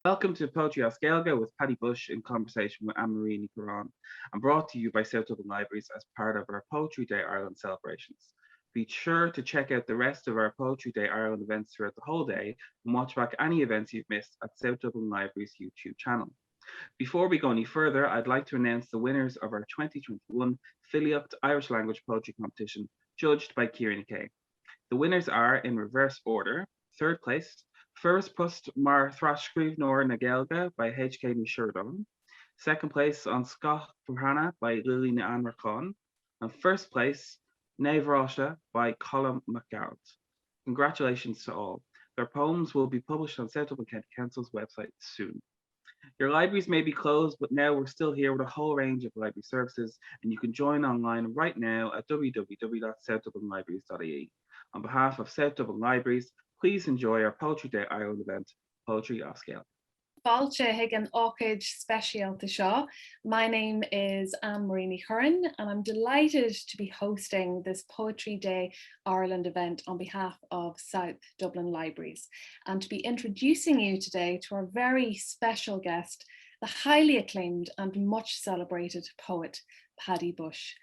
Welcome to Poetry As Gaeilge with Paddy Bushe in conversation with Annemarie Ní Churreáin, and brought to you by South Dublin Libraries as part of our Poetry Day Ireland celebrations. Be sure to check out the rest of our Poetry Day Ireland events throughout the whole day and watch back any events you've missed at South Dublin Libraries YouTube channel. Before we go any further, I'd like to announce the winners of our 2021 Filiocht Irish Language Poetry Competition, judged by Kieran Kay. The winners are in reverse order. Third place, First Pust Mar Thrashcríbhneoir na Gaeilge by H.K. Ní Churreáin. Second place on Scott Burhana by Lily na Anrachan. And first place, Neve by Colin McGarrett. Congratulations to all. Their poems will be published on South Dublin County Council's website soon. Your libraries may be closed, but now we're still here with a whole range of library services, and you can join online right now at www.southdublinlibraries.ie. On behalf of South Dublin Libraries, please enjoy our Poetry Day Ireland event, Poetry As Gaeilge. Fáilte ag an ócáid speisialta seo. My name is Annemarie Ní Churreáin, and I'm delighted to be hosting this Poetry Day Ireland event on behalf of South Dublin Libraries, and to be introducing you today to our very special guest, the highly acclaimed and much celebrated poet, Paddy Bushe.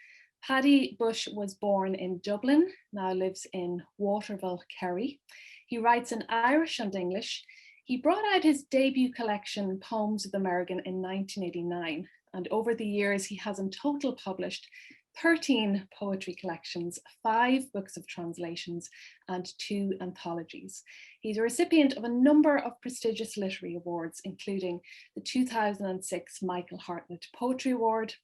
Paddy Bushe was born in Dublin, now lives in Waterville, Kerry. He writes in Irish and English. He brought out his debut collection, Poems of the Mergan, in 1989, and over the years he has in total published 13 poetry collections, 5 books of translations, and 2 anthologies. He's a recipient of a number of prestigious literary awards, including the 2006 Michael Hartnett Poetry Award,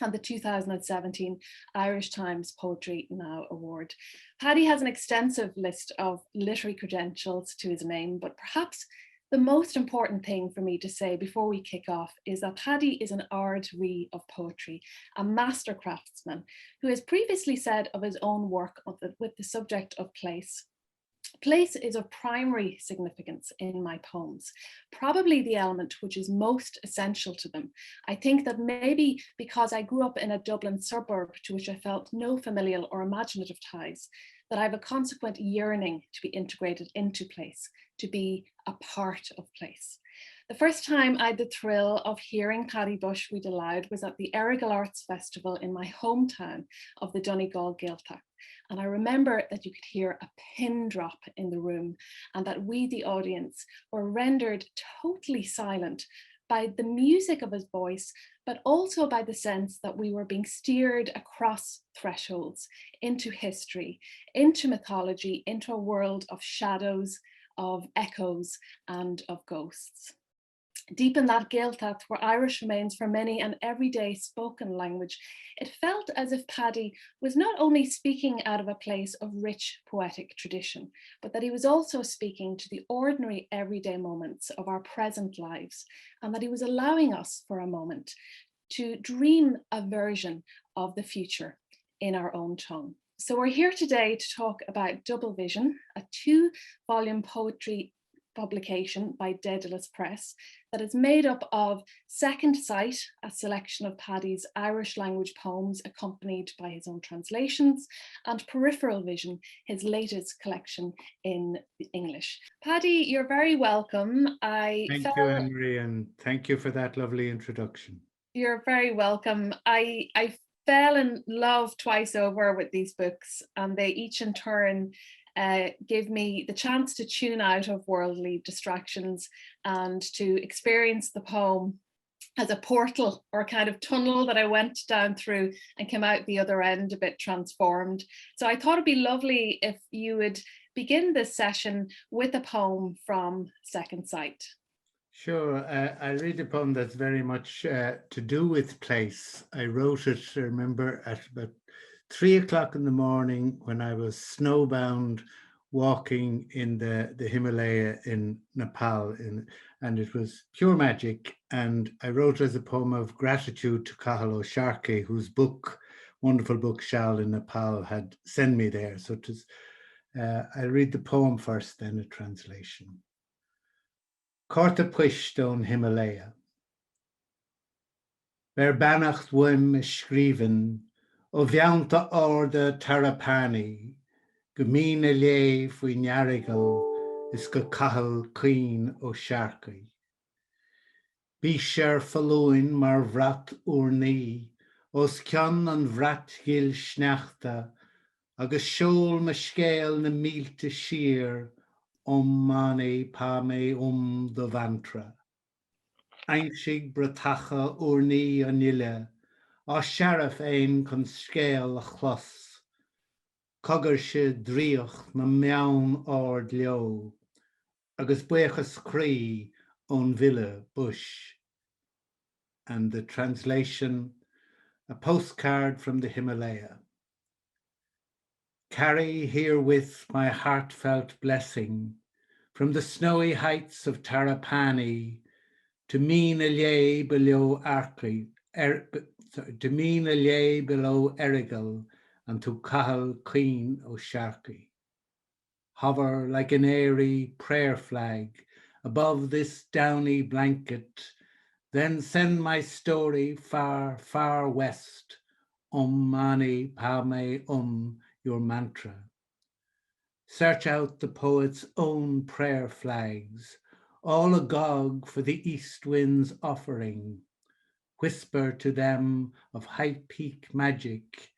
and the 2017 Irish Times Poetry Now Award. Paddy has an extensive list of literary credentials to his name, but perhaps the most important thing for me to say before we kick off is that Paddy is an ard rí of poetry, a master craftsman, who has previously said of his own work with the subject of place. Place is of primary significance in my poems, probably the element which is most essential to them. I think that maybe because I grew up in a Dublin suburb to which I felt no familial or imaginative ties, that I have a consequent yearning to be integrated into place, to be a part of place. The first time I had the thrill of hearing Paddy Bushe read aloud was at the Errigal Arts Festival in my hometown of the Donegal Gaeltacht. And I remember that you could hear a pin drop in the room, and that we, the audience, were rendered totally silent by the music of his voice, but also by the sense that we were being steered across thresholds into history, into mythology, into a world of shadows, of echoes, and of ghosts. Deep in that Gaeltacht, where Irish remains for many an everyday spoken language, it felt as if Paddy was not only speaking out of a place of rich poetic tradition, but that he was also speaking to the ordinary everyday moments of our present lives, and that he was allowing us for a moment to dream a version of the future in our own tongue. So we're here today to talk about Double Vision, a 2-volume poetry publication by Daedalus Press that is made up of Second Sight, a selection of Paddy's Irish language poems accompanied by his own translations, and Peripheral Vision, his latest collection in English. Paddy, you're very welcome. Thank you, Annemarie, and thank you for that lovely introduction. You're very welcome. I fell in love twice over with these books, and they each in turn gave me the chance to tune out of worldly distractions and to experience the poem as a portal or a kind of tunnel that I went down through and came out the other end a bit transformed. So I thought it'd be lovely if you would begin this session with a poem from Second Sight. Sure, I read a poem that's very much to do with place. I wrote it, I remember, at about 3 o'clock in the morning when I was snowbound walking in the Himalaya in Nepal, and it was pure magic. And I wrote it as a poem of gratitude to Cathal O'Sharkey, whose book, wonderful book, Shal in Nepal, had sent me there. So it was, I'll read the poem first, then a translation. Corta Puishtón Himalaya. Ver bannacht wim schríven, o bheanta orda tarapani, go mína lé faoi nearigil is go Cathal Queen O'Sharkey. Bhí sér fallúin mar bhreat uairní, os ceann an bhreat gil sneachta, agus seol me scéal na mílte sir, manaí pá mé do bhantra. Aimsigh bratacha uairní an ile, á searaf éin chun scéal a chlos. Cogur se dríoch na meán ard leo, agus buchas crí ón Villa Bush. And the translation, a postcard from the Himalaya. Carry herewith my heartfelt blessing from the snowy heights of Tarapani to Mina Lé below Arkley, to Mina Lé below Errigal and to Cahal Queen o' Sharkey. Hover like an airy prayer flag above this downy blanket, then send my story far, far west, mani padme your mantra. Search out the poet's own prayer flags, all agog for the east wind's offering. Whisper to them of high peak magic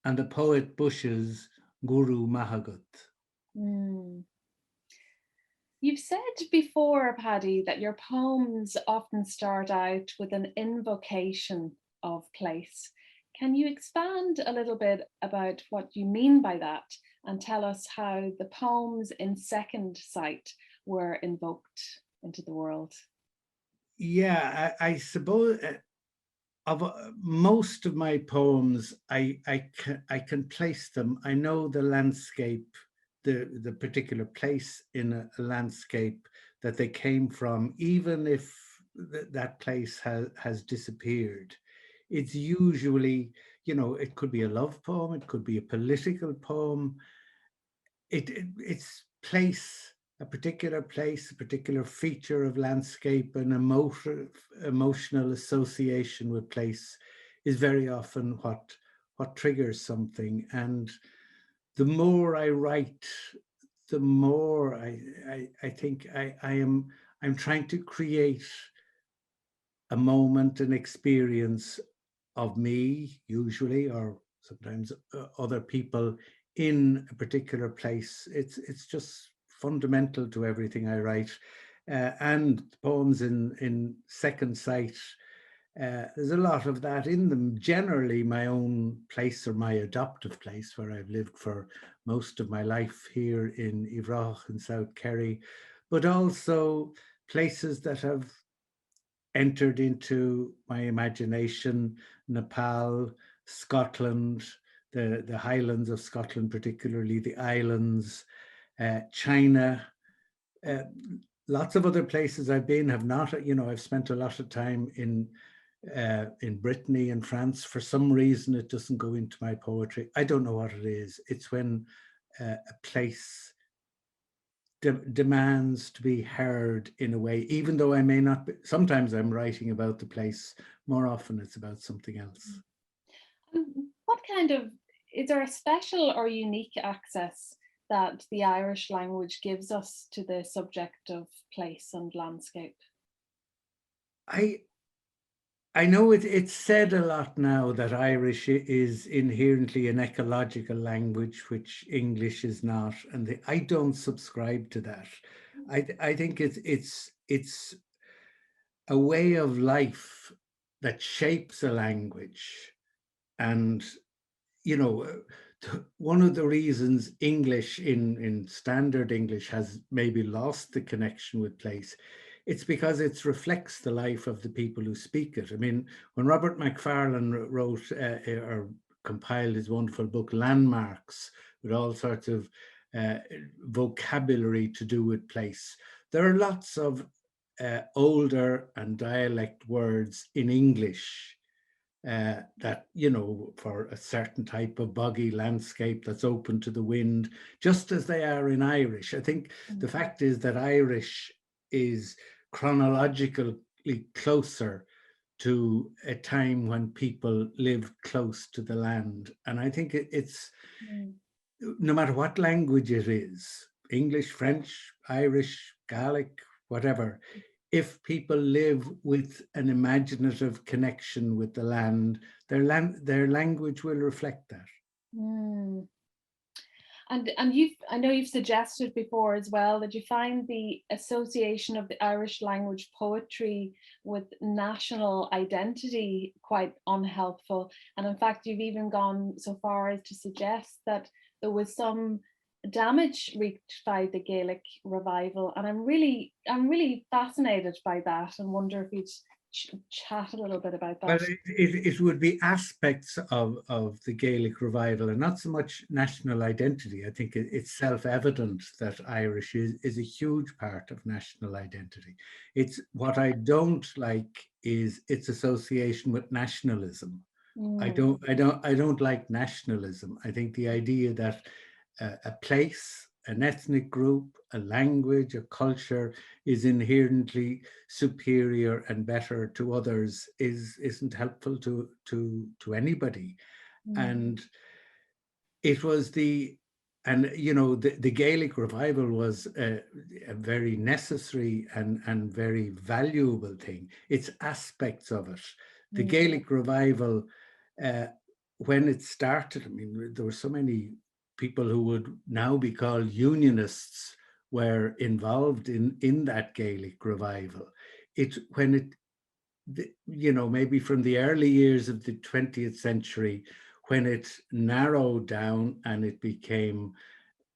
and the poet Bushe's Guru Mahagut. You've said before, Paddy, that your poems often start out with an invocation of place. Can you expand a little bit about what you mean by that and tell us how the poems in Second Sight were invoked into the world? Yeah, I suppose of most of my poems, I can place them. I know the landscape, the particular place in a landscape that they came from, even if that place has disappeared. It's usually, it could be a love poem, it could be a political poem. It's place, a particular place, a particular feature of landscape, an emotional association with place is very often what triggers something. And the more I write, the more I think I'm trying to create a moment, an experience of me, usually, or sometimes other people in a particular place. It's just fundamental to everything I write. And poems in Second Sight, there's a lot of that in them. Generally, my own place or my adoptive place where I've lived for most of my life here in Ivrach in South Kerry, but also places that have entered into my imagination: Nepal, Scotland, the Highlands of Scotland, particularly the islands, China. Lots of other places I've been have not, I've spent a lot of time in Brittany and France. For some reason, it doesn't go into my poetry. I don't know what it is. It's when a place demands to be heard in a way, even though I may not be. Sometimes I'm writing about the place, more often it's about something else. What is there a special or unique access that the Irish language gives us to the subject of place and landscape? I know it's said a lot now that Irish is inherently an ecological language, which English is not, and I don't subscribe to that. I think it's a way of life that shapes a language. And one of the reasons English in standard English has maybe lost the connection with place, it's because it reflects the life of the people who speak it. I mean, when Robert Macfarlane wrote or compiled his wonderful book Landmarks, with all sorts of vocabulary to do with place, there are lots of older and dialect words in English that, for a certain type of boggy landscape that's open to the wind, just as they are in Irish. I think the fact is that Irish is chronologically closer to a time when people lived close to the land. And I think it's no matter what language it is, English, French, Irish, Gaelic, whatever, if people live with an imaginative connection with the land, their language will reflect that. Mm. And I know you've suggested before as well that you find the association of the Irish language poetry with national identity quite unhelpful. And in fact, you've even gone so far as to suggest that there was some damage wreaked by the Gaelic revival. And I'm really fascinated by that and wonder if you'd chat a little bit about Well, that. it would be aspects of the Gaelic revival and not so much national identity. I think it's self-evident that Irish is a huge part of national identity. It's what I don't like is its association with nationalism. I don't like nationalism. I think the idea that a place, an ethnic group, a language, a culture is inherently superior and better to others isn't helpful to anybody. And it was the Gaelic revival was a very necessary and very valuable thing. It's aspects of it. The Gaelic revival, when it started, I mean, there were so many people who would now be called unionists were involved in that Gaelic revival. Maybe from the early years of the 20th century, when it narrowed down and it became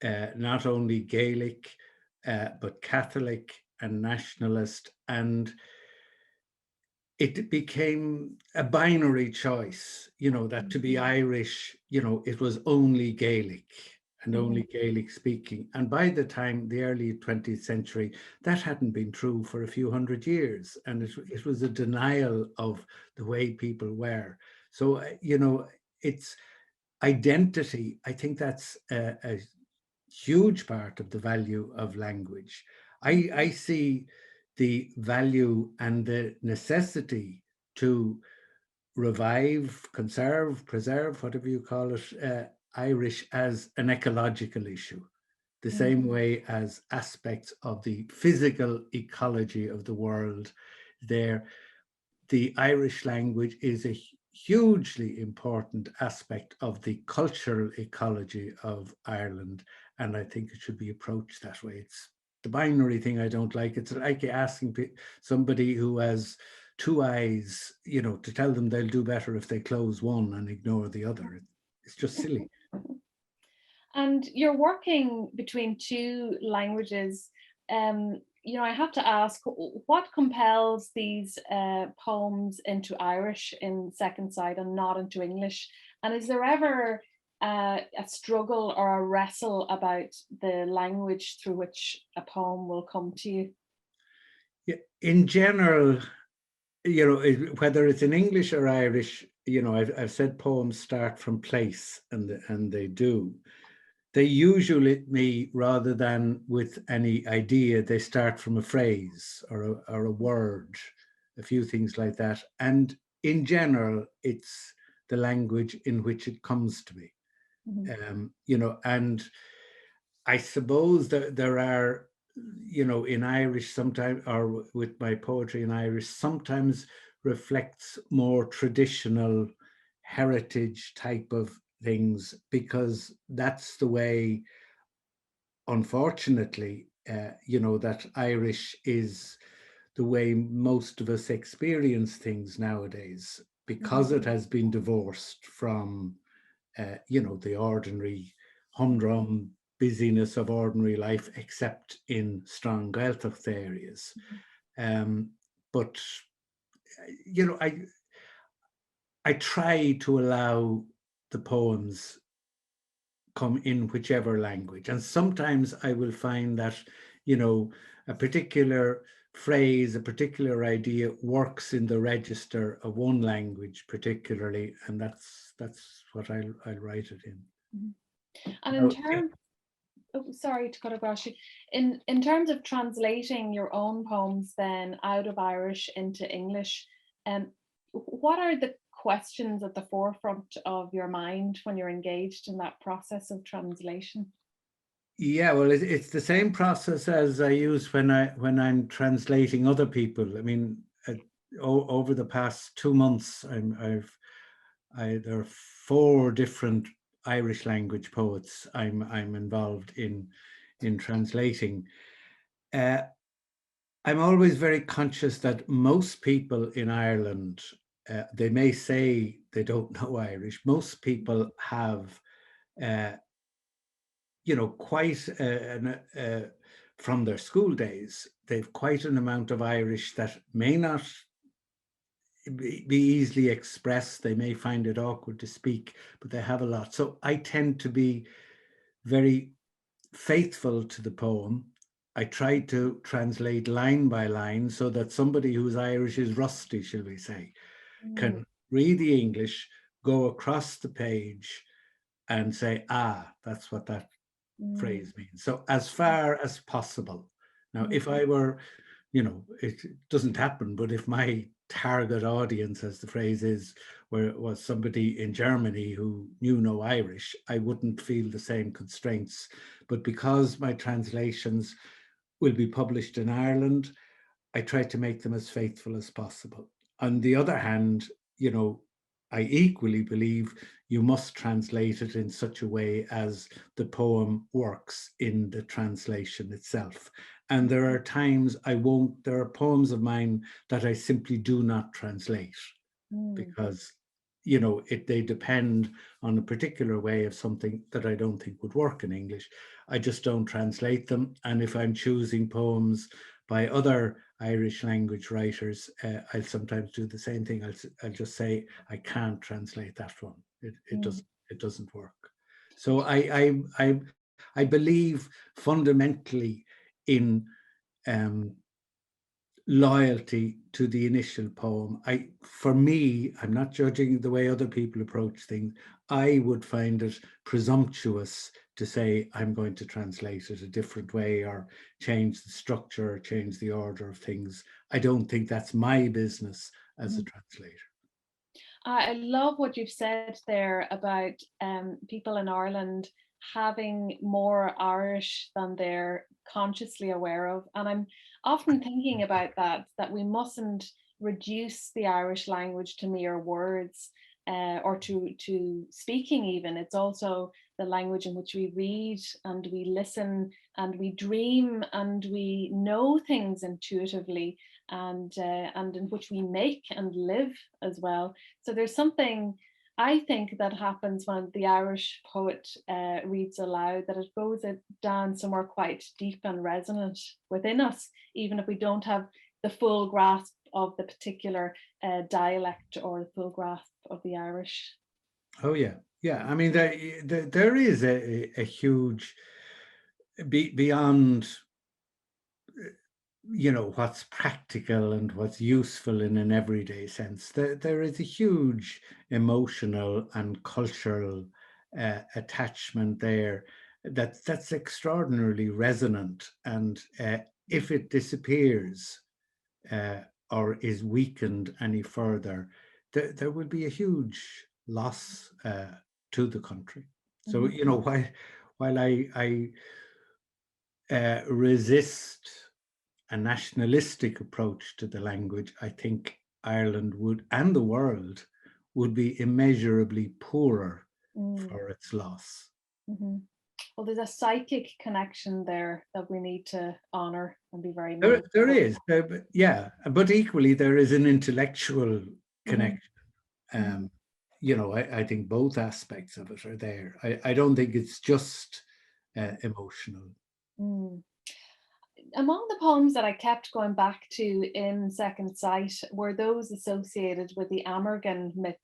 not only Gaelic, but Catholic and nationalist, and it became a binary choice, that to be Irish, it was only Gaelic and only Gaelic speaking. And by the time the early 20th century, that hadn't been true for a few hundred years. And it was a denial of the way people were. So, it's identity. I think that's a huge part of the value of language. I see the value and the necessity to revive, conserve, preserve, whatever you call it, Irish as an ecological issue, the same way as aspects of the physical ecology of the world. The Irish language is a hugely important aspect of the cultural ecology of Ireland, and I think it should be approached that way. It's the binary thing I don't like. It's like asking somebody who has two eyes, to tell them they'll do better if they close one and ignore the other. It's just silly. And you're working between two languages. I have to ask, what compels these poems into Irish in Second Sight and not into English? And is there ever a struggle or a wrestle about the language through which a poem will come to you? Yeah, in general, whether it's in English or Irish, I've said poems start from place, and they do. They usually, rather than with any idea, they start from a phrase or a word, a few things like that. And in general, it's the language in which it comes to me. And I suppose that there are, in Irish sometimes, or with my poetry in Irish, sometimes reflects more traditional heritage type of things, because that's the way, unfortunately, that Irish is the way most of us experience things nowadays, because it has been divorced from, the ordinary humdrum busyness of ordinary life, except in strong Gaeltacht areas. But, I try to allow the poems come in whichever language. And sometimes I will find that, a particular phrase, a particular idea works in the register of one language particularly, and that's what I'll write it in. And in terms, sorry to cut across you, in terms of translating your own poems then out of Irish into English, what are the questions at the forefront of your mind when you're engaged in that process of translation? Yeah, well, it's the same process as I use when I'm translating other people. I mean, over the past 2 months, there are 4 different Irish language poets I'm involved in translating. I'm always very conscious that most people in Ireland, they may say they don't know Irish. Most people have, quite from their school days, they've quite an amount of Irish that may not be easily expressed. They may find it awkward to speak, but they have a lot. So I tend to be very faithful to the poem. I try to translate line by line so that somebody whose Irish is rusty, shall we say, can read the English, go across the page and say, that's what that phrase means. So as far as possible. Now, if I were, it doesn't happen, but if my target audience, as the phrase is, was somebody in Germany who knew no Irish, I wouldn't feel the same constraints. But because my translations will be published in Ireland, I try to make them as faithful as possible. On the other hand, I equally believe you must translate it in such a way as the poem works in the translation itself. And there are times there are poems of mine that I simply do not translate because, they depend on a particular way of something that I don't think would work in English. I just don't translate them. And if I'm choosing poems by other Irish language writers, I'll sometimes do the same thing. I'll just say, I can't translate that one. It doesn't work. So I believe fundamentally in loyalty to the initial poem. For me, I'm not judging the way other people approach things. I would find it presumptuous to say I'm going to translate it a different way or change the structure or change the order of things. I don't think that's my business as a translator. I love what you've said there about people in Ireland having more Irish than they're consciously aware of. And I'm often thinking about that we mustn't reduce the Irish language to mere words or to speaking even. It's also the language in which we read and we listen and we dream and we know things intuitively and in which we make and live as well. So there's something I think that happens when the Irish poet reads aloud, that it goes down somewhere quite deep and resonant within us, even if we don't have the full grasp of the particular dialect or the full grasp of the Irish. Oh yeah, yeah. I mean, there is a huge beyond what's practical and what's useful in an everyday sense. There is a huge emotional and cultural attachment there that's extraordinarily resonant. And if it disappears or is weakened any further, there will be a huge loss to the country. So, while I resist a nationalistic approach to the language, I think Ireland would, and the world, would be immeasurably poorer for its loss. Well, there's a psychic connection there that we need to honor and be very There, mindful. there is, yeah, but equally there is an intellectual connection. I think both aspects of it are there. I don't think it's just emotional. Among the poems that I kept going back to in Second Sight were those associated with the Amergin myth.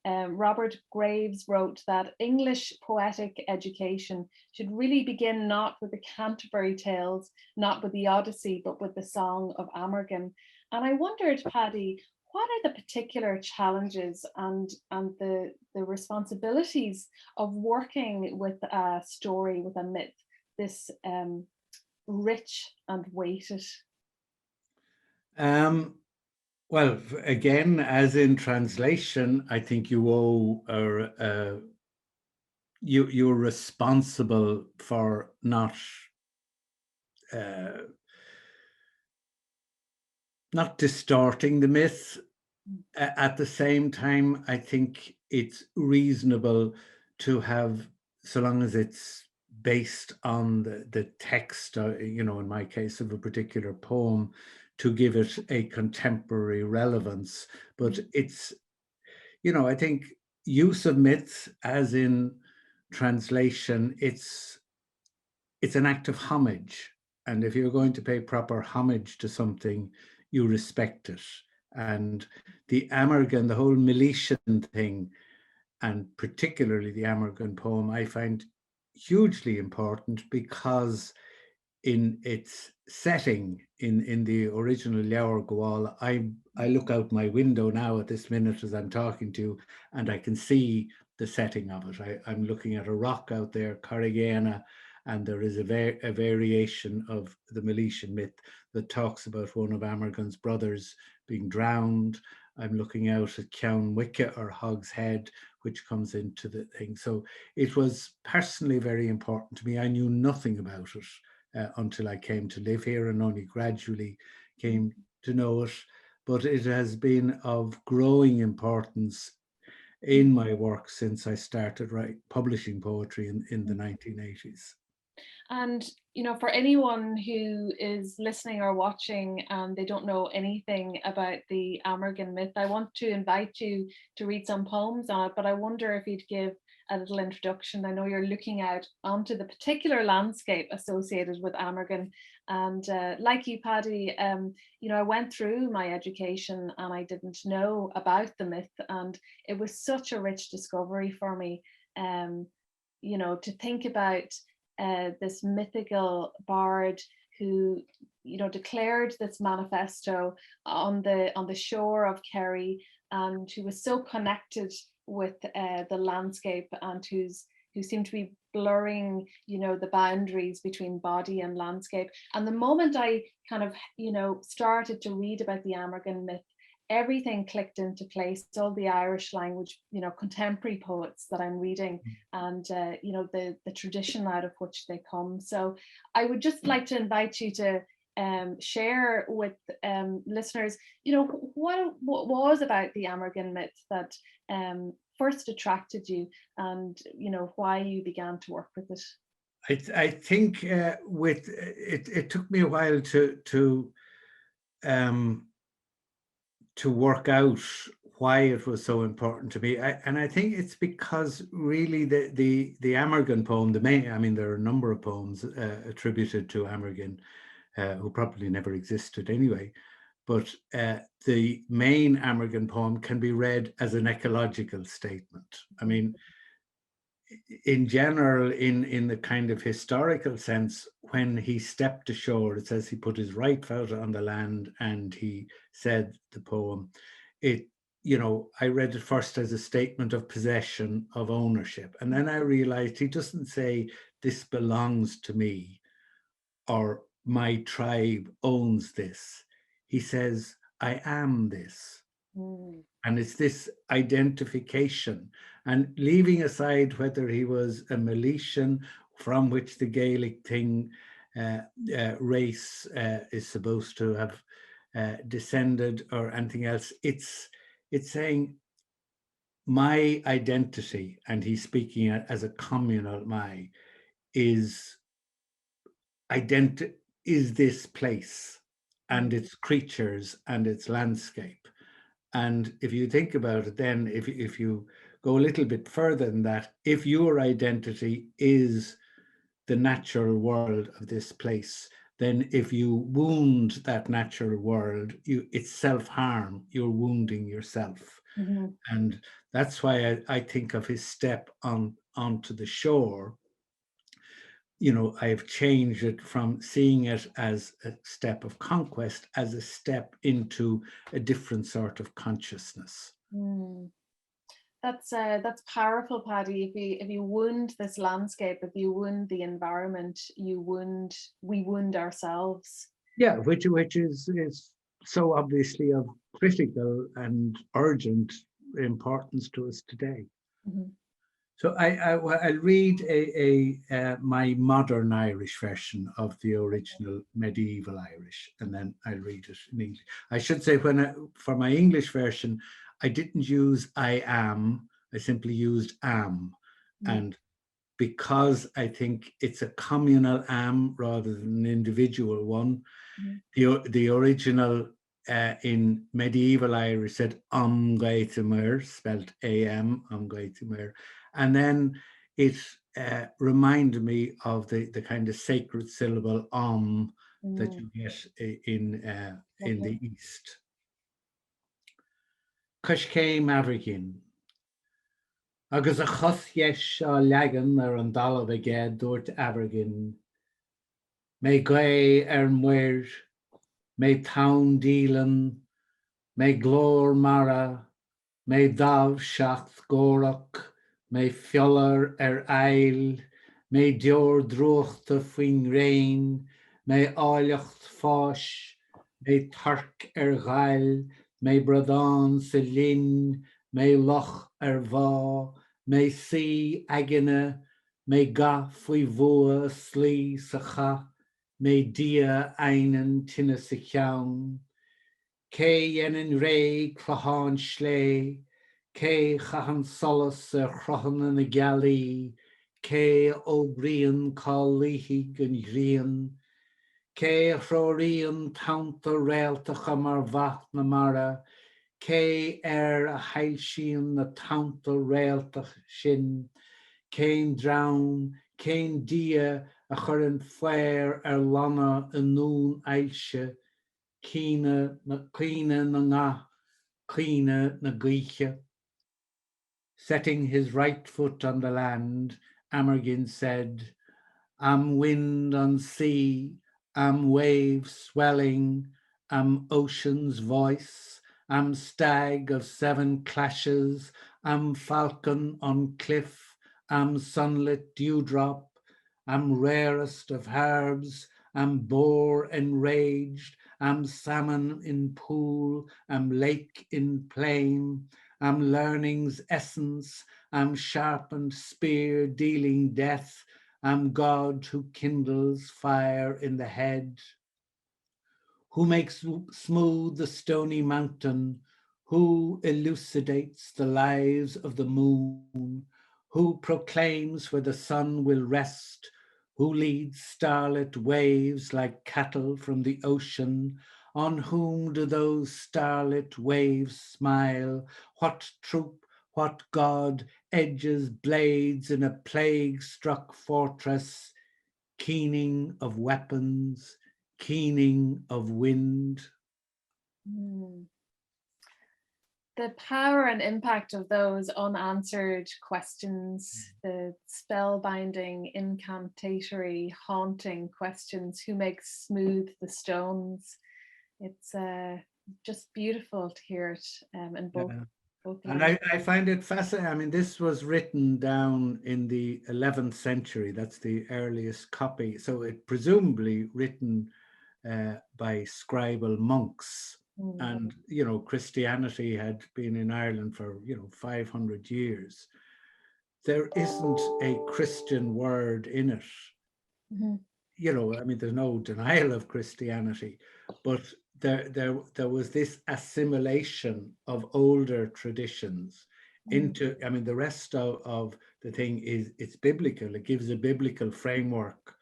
Robert Graves wrote that English poetic education should really begin not with the Canterbury Tales, not with the Odyssey, but with the Song of Amergin. And I wondered, Paddy, what are the particular challenges and the responsibilities of working with a story, with a myth, this rich and weighted? Well, again, as in translation, I think you owe you're responsible for not distorting the myth. At the same time, I think it's reasonable to have, so long as it's based on the text, you know, in my case of a particular poem, to give it a contemporary relevance. But it's, you know, I think use of myths, as in translation, it's an act of homage. And if you're going to pay proper homage to something, you respect it. And the Amergin, the whole Milesian thing, and particularly the Amergin poem, I find hugely important because in its setting in the original Leabhar Gabháil, I look out my window now at this minute as I'm talking to you, and I can see the setting of it. I'm looking at a rock out there, Carrigéana, and there is a variation of the Milesian myth that talks about one of Amergin's brothers being drowned. I'm looking out at Ceann Wicket or Hog's Head, which comes into the thing. So it was personally very important to me. I knew nothing about it until I came to live here, and only gradually came to know it. But it has been of growing importance in my work since I started publishing poetry in the 1980s. And, you know, for anyone who is listening or watching and they don't know anything about the Amergin myth, I want to invite you to read some poems on it, but I wonder if you'd give a little introduction. I know you're looking out onto the particular landscape associated with Amergin. And like you, Paddy, you know, I went through my education and I didn't know about the myth. And it was such a rich discovery for me, you know, to think about this mythical bard who, you know, declared this manifesto on the shore of Kerry, and who was so connected with the landscape, and who seemed to be blurring, you know, the boundaries between body and landscape. And the moment I kind of, you know, started to read about the Amergin myth, everything clicked into place. All the Irish language, you know, contemporary poets that I'm reading, and you know, the tradition out of which they come. So I would just like to invite you to share with listeners, you know, what was about the Amergin myth that first attracted you, and you know, why you began to work with it. I think with it took me a while to work out why it was so important to me. And I think it's because really the Amergin poem, the main, I mean, there are a number of poems attributed to Amergin, who probably never existed anyway, but the main Amergin poem can be read as an ecological statement. I mean, in general, in the kind of historical sense, when he stepped ashore, it says he put his right foot on the land and he said the poem. It, you know, I read it first as a statement of possession, of ownership. And then I realized he doesn't say, this belongs to me, or my tribe owns this. He says, I am this. And it's this identification, and leaving aside whether he was a Milesian, from which the Gaelic thing race is supposed to have descended, or anything else. It's saying my identity, and he's speaking as a communal my, is this place and its creatures and its landscape. And if you think about it, then if you go a little bit further than that, if your identity is the natural world of this place, then if you wound that natural world, it's self-harm. You're wounding yourself. Mm-hmm. And that's why I think of his step onto the shore. You know, I've changed it from seeing it as a step of conquest, as a step into a different sort of consciousness. That's powerful, Paddy. If you wound this landscape, if you wound the environment, we wound ourselves. Yeah, which is so obviously of critical and urgent importance to us today. Mm-hmm. So I'll read my modern Irish version of the original medieval Irish, and then I'll read it in English. I should say for my English version, I didn't use I am, I simply used am. And because I think it's a communal am rather than an individual one, the original in medieval Irish said Gaeilge, spelled A-M, Gaeilge. And then it reminded me of the kind of sacred syllable that you get in the East. Cushcé Maverickin. Agus a chosyesh seo legan ar an dalamh aige dúirt Abergin. Mé gae muir, mé town dílan, mé glór mara, mé dáv seacht górach, mé fiolar ail, mé dior drochta faoin rain, mé áileacht fáis, mé tarc gail, mé bradán sa linn, mé loch bhá, mé si aigine, mé ga faoi bhua slí sa cha, mé dia ainan tinne sa cheann. Cé dhéanann ré chluachán slé, cé chahan solas a chrochan na gealaí, cé óbríon cá líthigh an ghrian, cé thróiríon tanta réaltacha mar bhacht na mara, cé a heilsíon na tanta réaltach sin, céin drown, céin dia a chur an féir lana an nún ailse, cíine na ngá, cíine na gaoiche. Setting his right foot on the land, Amergin said, am wind on sea, am wave swelling, am ocean's voice, am stag of seven clashes, am falcon on cliff, am sunlit dewdrop, am rarest of herbs, am boar enraged, am salmon in pool, am lake in plain, am learning's essence, am sharpened spear dealing death, am God who kindles fire in the head, who makes smooth the stony mountain, who elucidates the lives of the moon, who proclaims where the sun will rest, who leads starlit waves like cattle from the ocean. On whom do those starlit waves smile? What troop, what god edges blades in a plague-struck fortress, keening of weapons, keening of wind? The power and impact of those unanswered questions, the spellbinding, incantatory, haunting questions, who makes smooth the stones. It's just beautiful to hear it in both. And I find it fascinating. I mean, this was written down in the 11th century. That's the earliest copy. So it presumably written by scribal monks. And, you know, Christianity had been in Ireland for, 500 years. There isn't a Christian word in it. You know, I mean, there's no denial of Christianity, but there was this assimilation of older traditions into, I mean, the rest of the thing it's biblical. It gives a biblical framework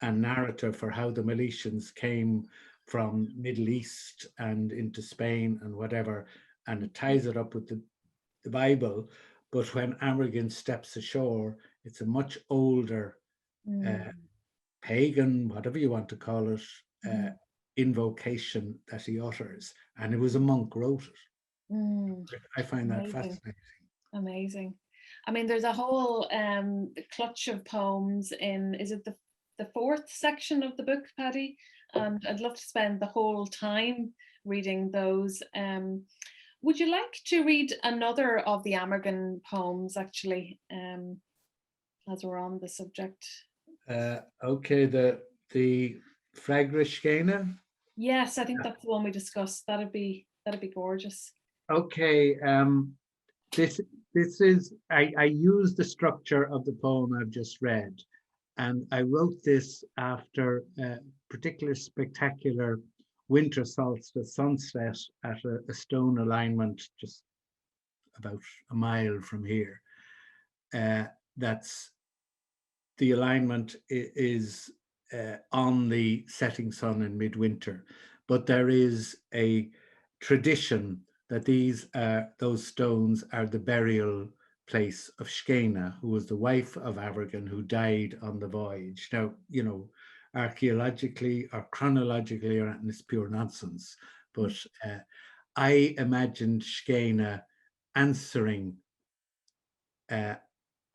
and narrative for how the Miletians came from Middle East and into Spain and whatever, and it ties it up with the Bible. But when Amergin steps ashore, it's a much older pagan, whatever you want to call it, invocation that he utters, and it was a monk wrote it. I find that fascinating. Amazing. I mean, there's a whole clutch of poems in, is it the fourth section of the book, Paddy? And I'd love to spend the whole time reading those. Would you like to read another of the Amergin poems, actually, as we're on the subject? Okay, the Fragrishkena? Yes, I think that's the one we discussed. That'd be gorgeous. Okay, this is, I used the structure of the poem I've just read, and I wrote this after a particular spectacular winter solstice sunset at a stone alignment just about a mile from here. That's the alignment is on the setting sun in midwinter, but there is a tradition that those stones are the burial place of Skeina, who was the wife of Abergin, who died on the voyage. Now, you know, archaeologically or chronologically, it's pure nonsense, but I imagined Skeina answering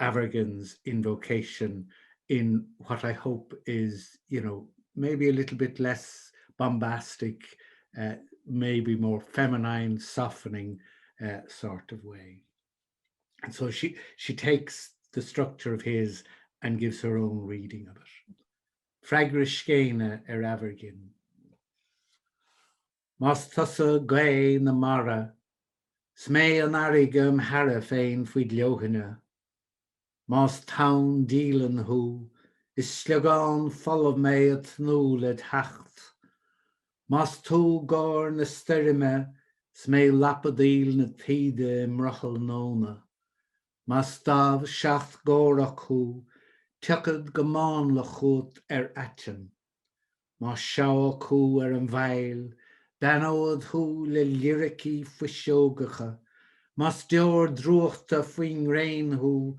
Abergin's invocation in what I hope is, you know, maybe a little bit less bombastic, maybe more feminine, softening sort of way. And so she takes the structure of his and gives her own reading of it. Freagra Skeina Abergin. Mas tusa gay na mara, smé an arigam hara féin fuid leochine. Mas town dealan who is slegan full of me at nuled hacht. Mas tú gor na styrime smé lapadil na tide mrachel nona. Mas dav shacht gorach who tucked gaman le chut atchen. Mas shaw who an veil dan oed who le lyriki fwishogacha. Mas dior drochta fuing rain who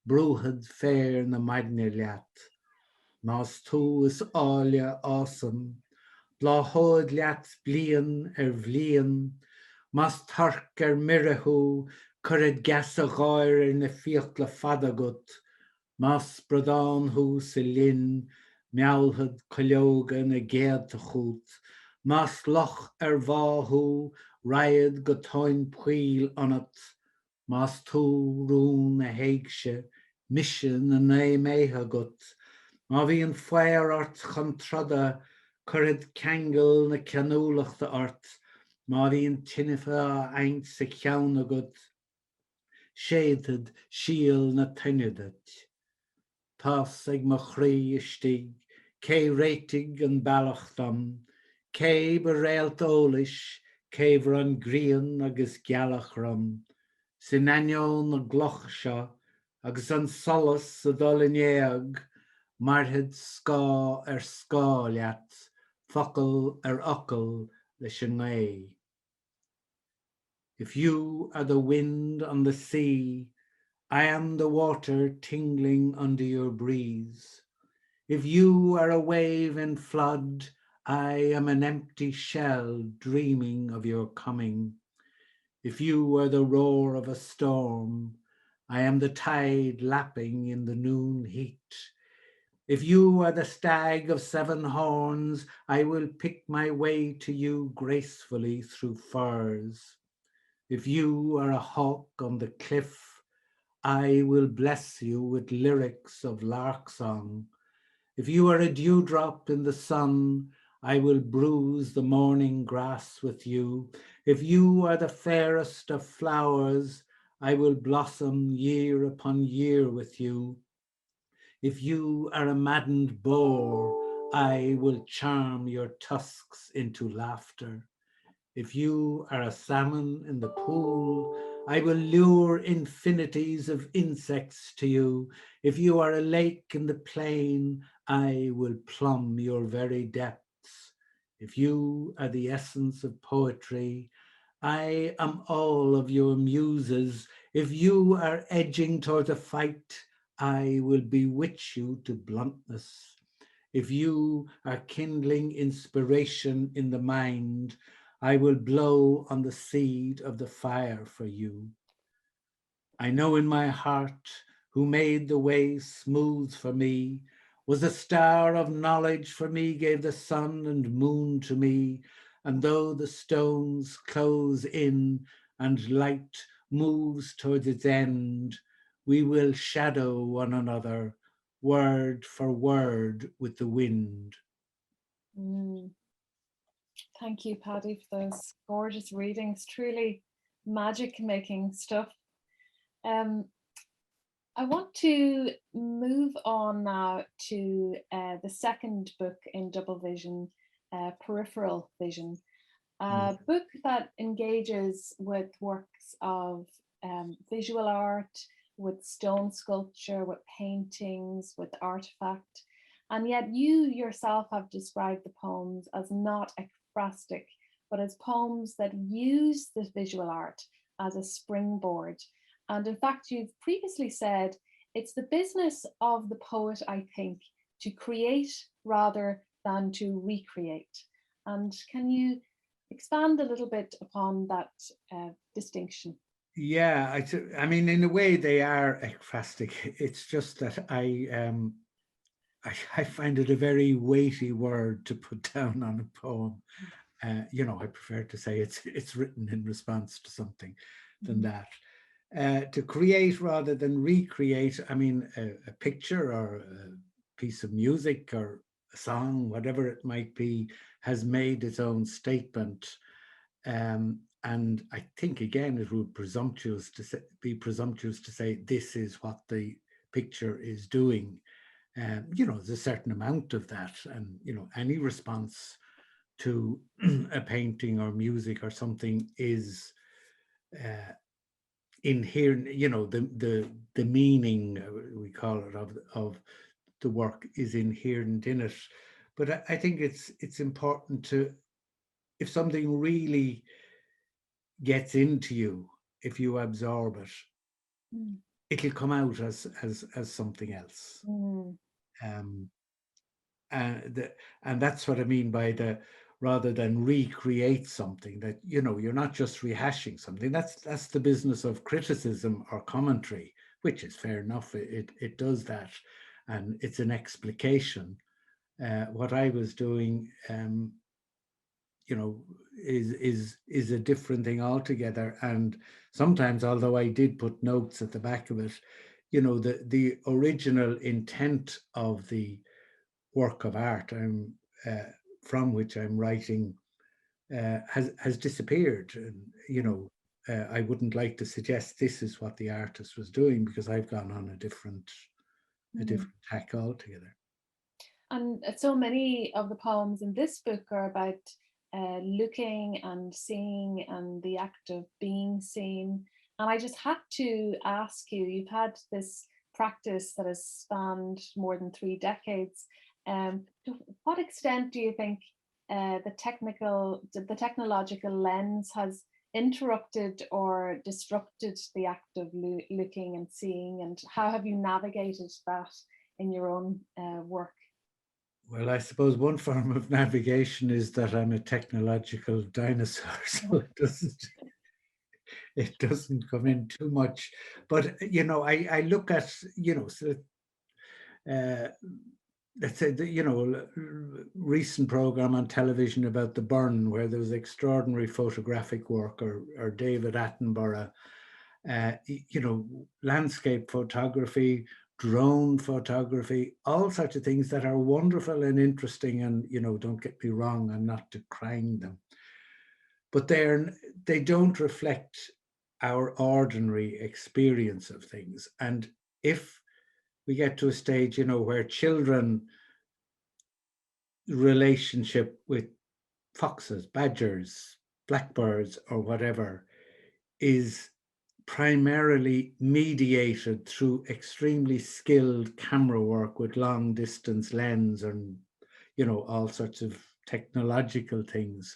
brúhad fair na maidne leat. Mas tú is ália awesome, blá hóid leat blian bhlian, mas tarc mirahu, currid gas a gáir na fiocht le fadagut, mas bradán hú sa lin, mealhad cológa na géad a chút, mas loch bháhu, raiad go táin puil anat, mas tú rún na héigse, mission na méthe gut, má bhí an foiar ort chuntrada currid kangel na canúlachta ort, má bhí an tinnifa aint sa ceann agat, séadad síal na tinnedat. Tás ag mo chrí istig, cé réitig an bailachtam, cé ba réalt ólis, cé bhar an grían agus gealach ram, sin anion na gloch seo, agus an solas sa dolinéag, marhead scá scá leat, focal ocal leis an ngé. If you are the wind on the sea, I am the water tingling under your breeze. If you are a wave in flood, I am an empty shell dreaming of your coming. If you are the roar of a storm, I am the tide lapping in the noon heat. If you are the stag of 7 horns, I will pick my way to you gracefully through firs. If you are a hawk on the cliff, I will bless you with lyrics of lark song. If you are a dewdrop in the sun, I will bruise the morning grass with you. If you are the fairest of flowers, I will blossom year upon year with you. If you are a maddened boar, I will charm your tusks into laughter. If you are a salmon in the pool, I will lure infinities of insects to you. If you are a lake in the plain, I will plumb your very depths. If you are the essence of poetry, I am all of your muses. If you are edging toward a fight, I will bewitch you to bluntness. If you are kindling inspiration in the mind, I will blow on the seed of the fire for you. I know in my heart who made the way smooth for me, was a star of knowledge for me, gave the sun and moon to me, and though the stones close in and light moves towards its end, we will shadow one another, word for word with the wind. Thank you, Paddy, for those gorgeous readings. Truly magic-making stuff. I want to move on now to the second book in Double Vision, Peripheral Vision, a book that engages with works of visual art, with stone sculpture, with paintings, with artifact. And yet you yourself have described the poems as not ekphrastic, but as poems that use the visual art as a springboard. And in fact, you've previously said, it's the business of the poet, I think, to create rather than to recreate. And can you expand a little bit upon that distinction? Yeah, I mean, in a way, they are ekphrastic. It's just that I find it a very weighty word to put down on a poem. You know, I prefer to say it's written in response to something than that. To create rather than recreate, I mean, a picture or a piece of music or a song, whatever it might be, has made its own statement. And I think, again, it would be presumptuous to say this is what the picture is doing. You know, there's a certain amount of that, and you know, any response to a painting or music or something is inherent. You know, the meaning, we call it, of the work is inherent in it. But I think it's important to, if something really gets into you, if you absorb it, it'll come out as something else. And that's what I mean by the rather than recreate something, that, you know, you're not just rehashing something. That's the business of criticism or commentary, which is fair enough. It does that, and it's an explication. What I was doing, you know, is a different thing altogether. And sometimes, although I did put notes at the back of it, you know, the original intent of the work of art from which I'm writing has disappeared. And, you know, I wouldn't like to suggest this is what the artist was doing, because I've gone on a different tack altogether. And so many of the poems in this book are about looking and seeing and the act of being seen. And I just had to ask you, you've had this practice that has spanned more than 3 decades. To what extent do you think the technological lens has interrupted or disrupted the act of looking and seeing, and how have you navigated that in your own work? Well, I suppose one form of navigation is that I'm a technological dinosaur, so it doesn't come in too much. But, you know, I look at, you know, so, let's say, you know, recent program on television about the burn, where there was extraordinary photographic work, or David Attenborough, you know, landscape photography, drone photography, all sorts of things that are wonderful and interesting. And, you know, don't get me wrong, I'm not decrying them, but they don't reflect our ordinary experience of things. And if we get to a stage, you know, where children relationship with foxes, badgers, blackbirds, or whatever is primarily mediated through extremely skilled camera work with long distance lens and, you know, all sorts of technological things,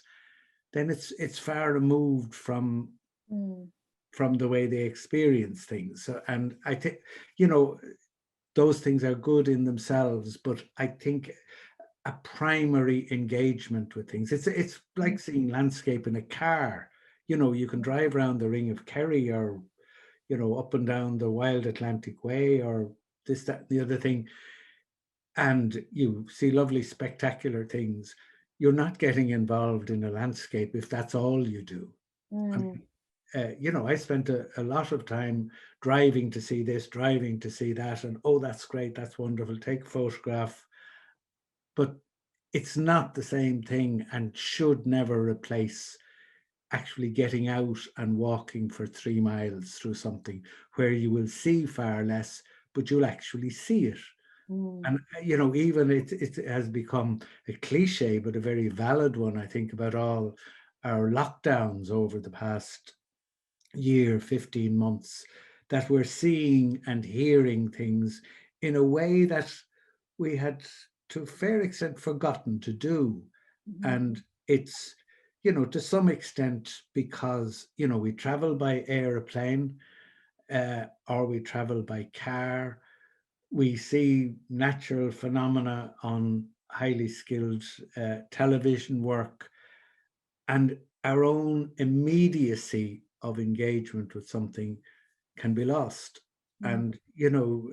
then it's far removed from the way they experience things. So, and I think, you know, those things are good in themselves, but I think a primary engagement with things, it's like seeing landscape in a car. You know, you can drive around the Ring of Kerry, or, you know, up and down the Wild Atlantic Way, or this, that, and the other thing, and you see lovely, spectacular things. You're not getting involved in a landscape if that's all you do. I mean, you know, I spent a lot of time driving to see this, driving to see that, and oh, that's great, that's wonderful, take a photograph. But it's not the same thing, and should never replace actually getting out and walking for 3 miles through something where you will see far less, but you'll actually see it. And, you know, even it has become a cliche, but a very valid one, I think, about all our lockdowns over the past year, 15 months, that we're seeing and hearing things in a way that we had to a fair extent forgotten to do. And it's, you know, to some extent because, you know, we travel by airplane or we travel by car. We see natural phenomena on highly skilled television work, and our own immediacy of engagement with something can be lost. And, you know,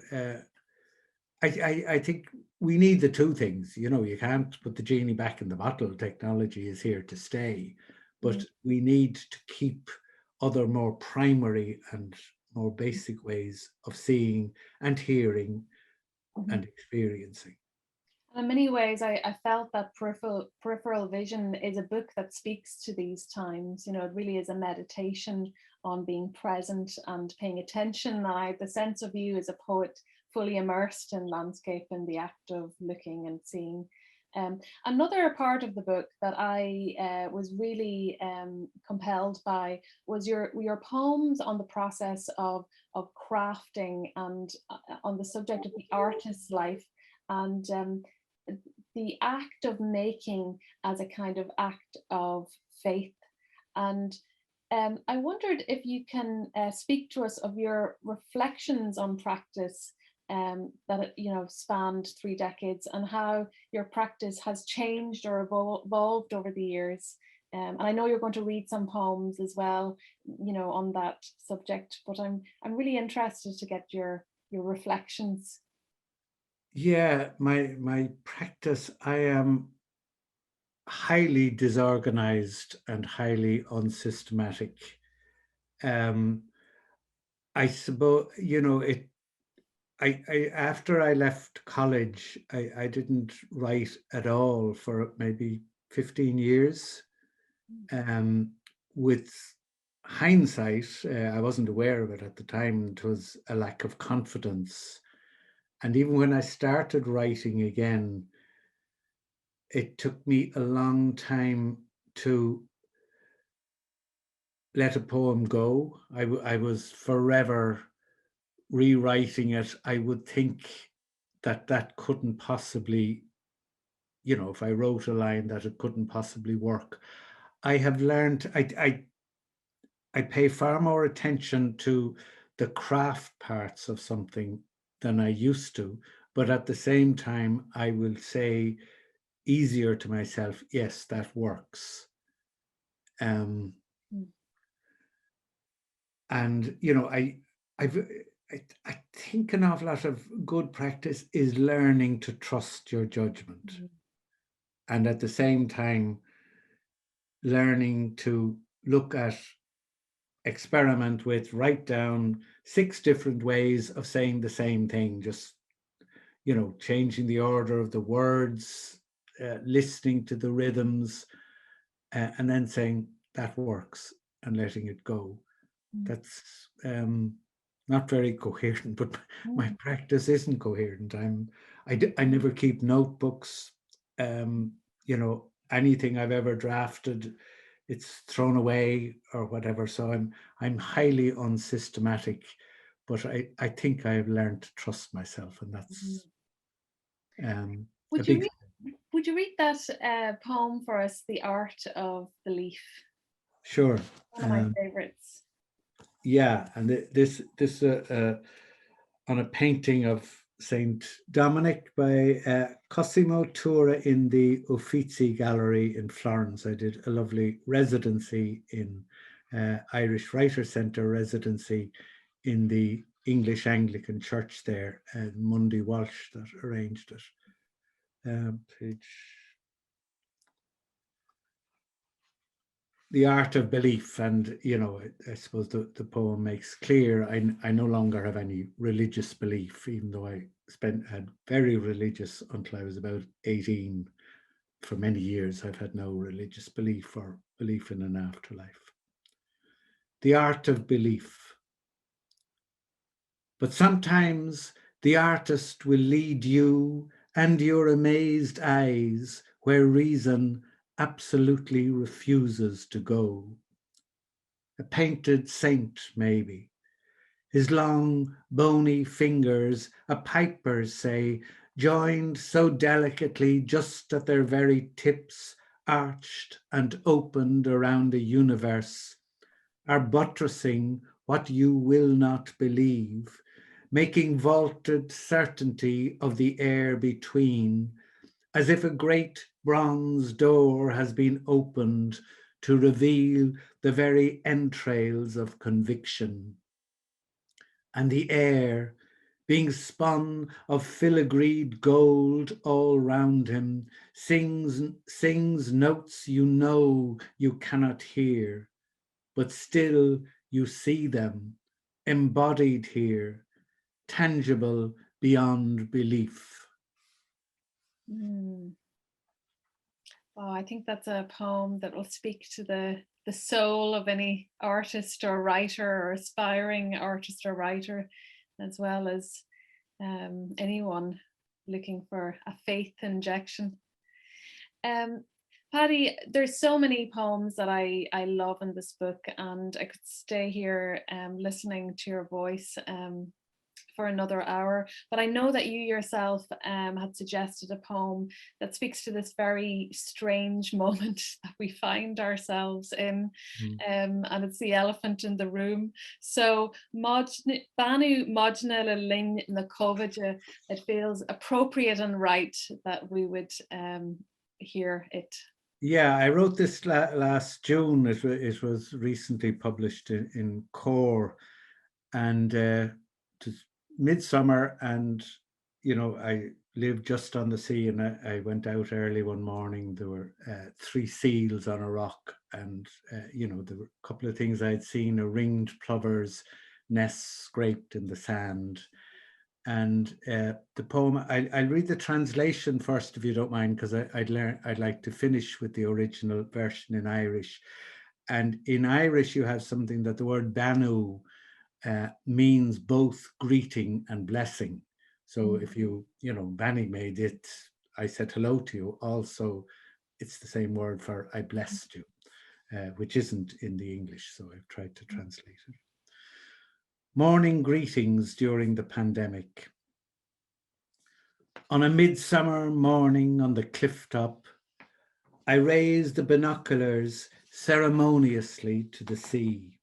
I think we need the two things. You know, you can't put the genie back in the bottle. Technology is here to stay, but we need to keep other more primary and more basic ways of seeing and hearing and experiencing. In many ways, I felt that peripheral vision is a book that speaks to these times. You know, it really is a meditation on being present and paying attention. And I had the sense of you as a poet fully immersed in landscape and the act of looking and seeing. Another part of the book that I was really compelled by was your poems on the process of crafting and on the subject of the artist's life, and the act of making as a kind of act of faith. And I wondered if you can speak to us of your reflections on practice that you know spanned 3 decades, and how your practice has changed or evolved over the years. And I know you're going to read some poems as well, you know, on that subject. But I'm really interested to get your reflections. Yeah, my practice, I am highly disorganized and highly unsystematic. I suppose, you know, I after I left college, I didn't write at all for maybe 15 years. With hindsight, I wasn't aware of it at the time. It was a lack of confidence. And even when I started writing again, it took me a long time to let a poem go. I was forever rewriting it. I would think that couldn't possibly, you know, if I wrote a line, that it couldn't possibly work. I have learned, I pay far more attention to the craft parts of something than I used to. But at the same time, I will say easier to myself, yes, that works. And you know, I think an awful lot of good practice is learning to trust your judgment, and at the same time, learning to look at, experiment with, write down 6 different ways of saying the same thing. Just, you know, changing the order of the words, listening to the rhythms, and then saying that works and letting it go. That's not very coherent, but my practice isn't coherent. I never keep notebooks. You know, anything I've ever drafted, it's thrown away or whatever. So I'm highly unsystematic, but I think I've learned to trust myself, and that's Would a you big. would you read that poem for us, The Art of Belief? Sure. One of my favorites. Yeah, and this on a painting of Saint Dominic by Cosimo Tura in the Uffizi Gallery in Florence. I did a lovely residency in Irish Writer Centre residency in the English Anglican Church there, and Mundy Walsh that arranged it. Page. The Art of Belief, and you know, I suppose the poem makes clear I no longer have any religious belief, even though I had very religious until I was about 18. For many years I've had no religious belief or belief in an afterlife. the art of belief. But sometimes the artist will lead you and your amazed eyes where reason absolutely refuses to go. A painted saint, maybe. His long, bony fingers, a piper's say, joined so delicately just at their very tips, arched and opened around a universe, are buttressing what you will not believe, making vaulted certainty of the air between, as if a great bronze door has been opened to reveal the very entrails of conviction. And the air, being spun of filigreed gold all round him, sings notes you know you cannot hear, but still you see them, embodied here, tangible beyond belief. Mm. Oh, I think that's a poem that will speak to the soul of any artist or writer or aspiring artist or writer, as well as anyone looking for a faith injection. Paddy, there's so many poems that I love in this book, and I could stay here listening to your voice for another hour, but I know that you yourself had suggested a poem that speaks to this very strange moment that we find ourselves in, and it's the elephant in the room. So Banu Modna le Lin na Cóide, it feels appropriate and right that we would hear it. Yeah, I wrote this last June. It was recently published in Core, and midsummer, and I lived just on the sea, and I went out early one morning. There were 3 seals on a rock, and there were a couple of things I'd seen: a ringed plover's nest scraped in the sand. And the poem, I'll read the translation first, if you don't mind, because I'd like to finish with the original version in Irish. And in Irish, you have something that the word banu means both greeting and blessing. So if Banny made it, I said hello to you. Also, it's the same word for I blessed you, which isn't in the English. So I've tried to translate it. Morning greetings during the pandemic. On a midsummer morning on the cliff top, I raised the binoculars ceremoniously to the sea.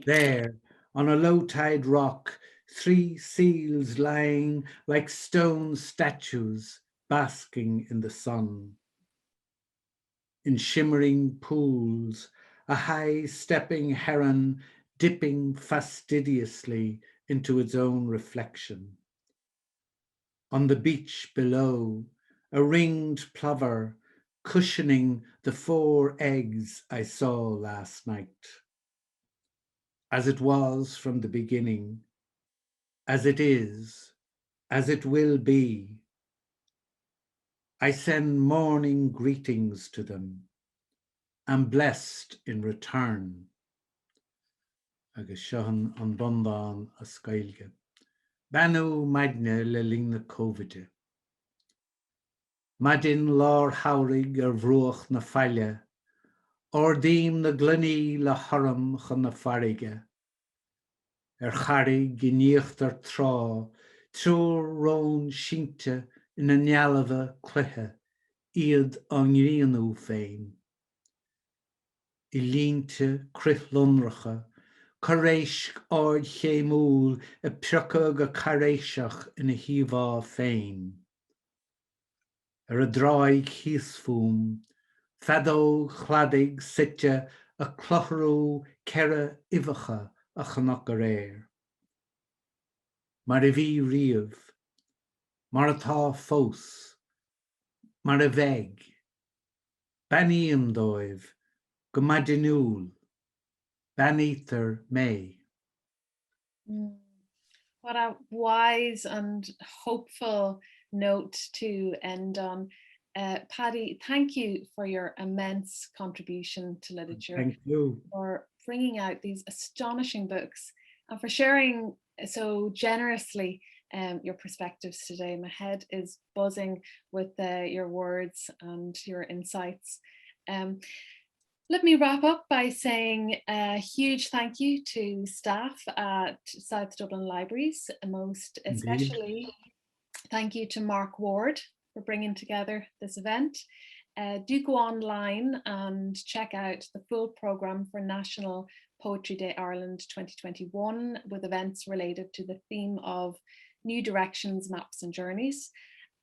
There, on a low tide rock, 3 seals lying like stone statues basking in the sun. In shimmering pools, a high-stepping heron dipping fastidiously into its own reflection. On the beach below, a ringed plover cushioning the 4 eggs I saw last night. As it was from the beginning, as it is, as it will be, I send morning greetings to them. I'm blessed in return. Agus sean an bondan As Gaeilge. Banu Modna le Lin na Cóide. Madin lár haurig bhruach na faile, ordíim na gluní le haram chun na farige. Charig gníochttar trá, trúr rón sínte ina nealabha cluthe, iad an ghrianú féin. I línte cruthlunracha, caréisc áid chéimúl a pireacha go caréiseach ina híomhá féin. A dráig híosfúm, fedó chhladig site a clothrú cera ivacha a chanach go réir. Mar a bhí riamh, mar atá fós, mar a bheig, baníam dóibh, go maidinúil, banítar mé. What a wise and hopeful note to end on. Paddy, thank you for your immense contribution to literature. Thank you. bringing out these astonishing books and for sharing so generously your perspectives today. My head is buzzing with your words and your insights. Let me wrap up by saying a huge thank you to staff at South Dublin Libraries, most especially thank you to Mark Ward for bringing together this event. Do go online and check out the full programme for National Poetry Day Ireland 2021 with events related to the theme of New Directions, Maps and Journeys.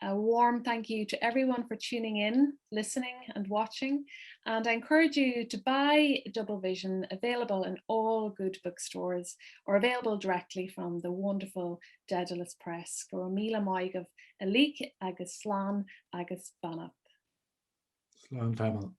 A warm thank you to everyone for tuning in, listening and watching. And I encourage you to buy Double Vision, available in all good bookstores or available directly from the wonderful Daedalus Press. Go míle maith of Alik agus Slán agus Banach. Slán Tamil.